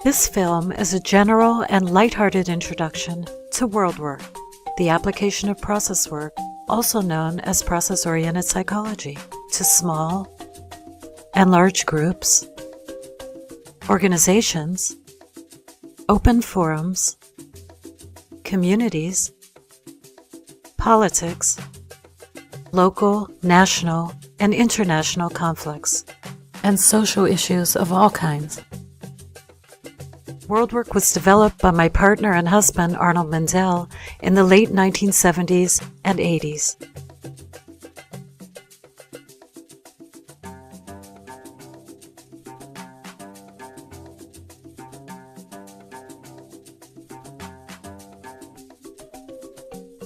This film is a general and lighthearted introduction to Worldwork, the application of process work, also known as process-oriented psychology, to small and large groups, organizations, open forums, communities, politics, local, national, and international conflicts, and social issues of all kinds. Worldwork was developed by my partner and husband, Arnold Mindell, in the late 1970s and 80s.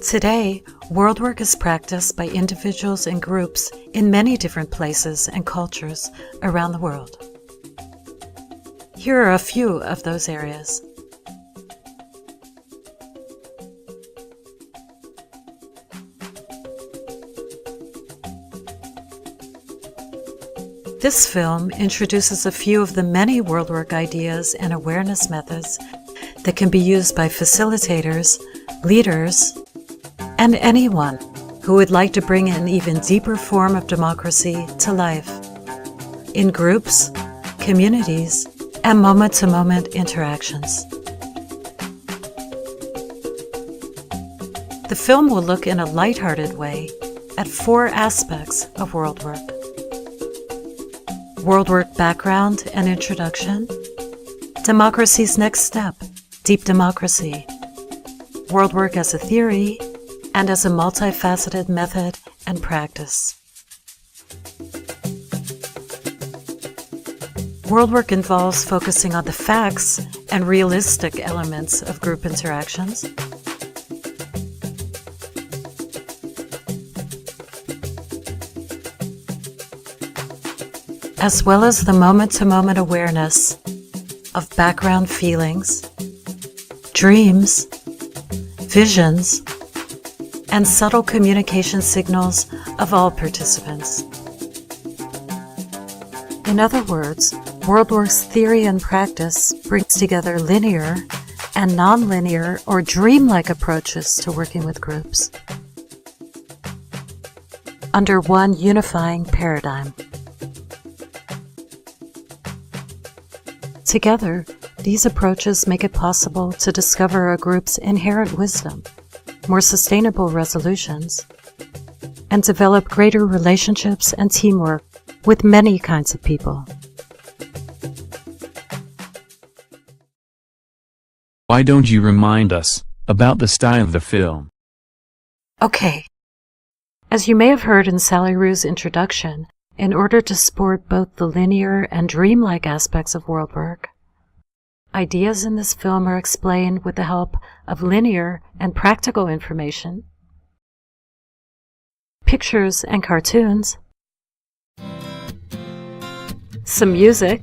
Today, Worldwork is practiced by individuals and groups in many different places and cultures around the world. Here are a few of those areas. This film introduces a few of the many Worldwork ideas and awareness methods that can be used by facilitators, leaders, and anyone who would like to bring an even deeper form of democracy to life in groups, communities, and moment-to-moment interactions. The film will look in a lighthearted way at 4 aspects of Worldwork: Worldwork background and introduction, democracy's next step, deep democracy, Worldwork as a theory, and as a multifaceted method and practice. Worldwork involves focusing on the facts and realistic elements of group interactions, as well as the moment-to-moment awareness of background feelings, dreams, visions, and subtle communication signals of all participants. In other words, Worldwork's theory and practice brings together linear and nonlinear or dreamlike approaches to working with groups under one unifying paradigm. Together, these approaches make it possible to discover a group's inherent wisdom, more sustainable resolutions, and develop greater relationships and teamwork with many kinds of people. Why don't you remind us about the style of the film? Okay. As you may have heard in Sally Rue's introduction, in order to support both the linear and dreamlike aspects of Worldwork, ideas in this film are explained with the help of linear and practical information, pictures and cartoons, some music,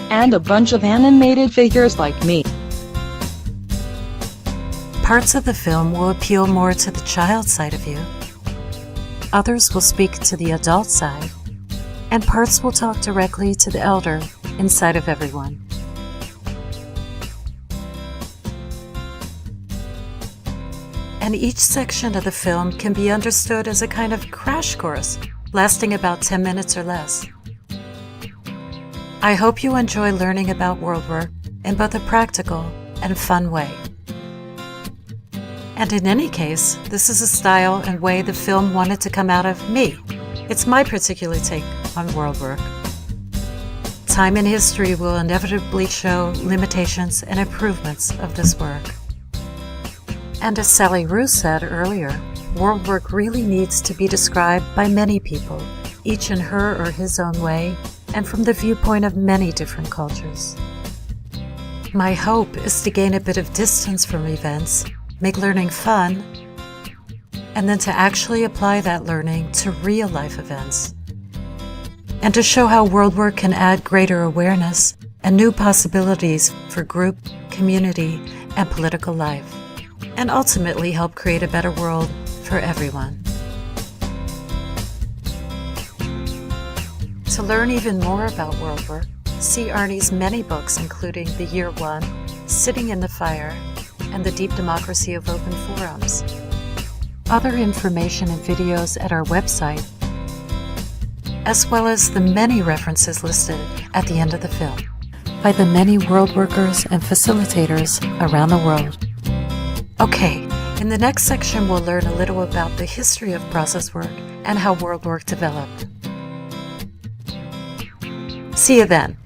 and a bunch of animated figures like me. Parts of the film will appeal more to the child side of you, others will speak to the adult side, and parts will talk directly to the elder inside of everyone. And each section of the film can be understood as a kind of crash course lasting about 10 minutes or less. I hope you enjoy learning about Worldwork in both a practical and fun way. And in any case, this is a style and way the film wanted to come out of me. It's my particular take on Worldwork. Time and history will inevitably show limitations and improvements of this work. And as Sally Rue said earlier, Worldwork really needs to be described by many people, each in her or his own way, and from the viewpoint of many different cultures. My hope is to gain a bit of distance from events, make learning fun, and then to actually apply that learning to real-life events, and to show how Worldwork can add greater awareness and new possibilities for group, community, and political life, and ultimately help create a better world for everyone. To learn even more about Worldwork, see Arnie's many books including The Year One, Sitting in the Fire, and The Deep Democracy of Open Forums. Other information and videos at our website, as well as the many references listed at the end of the film by the many world workers and facilitators around the world. Okay, in the next section we'll learn a little about the history of process work and how Worldwork developed. See you then.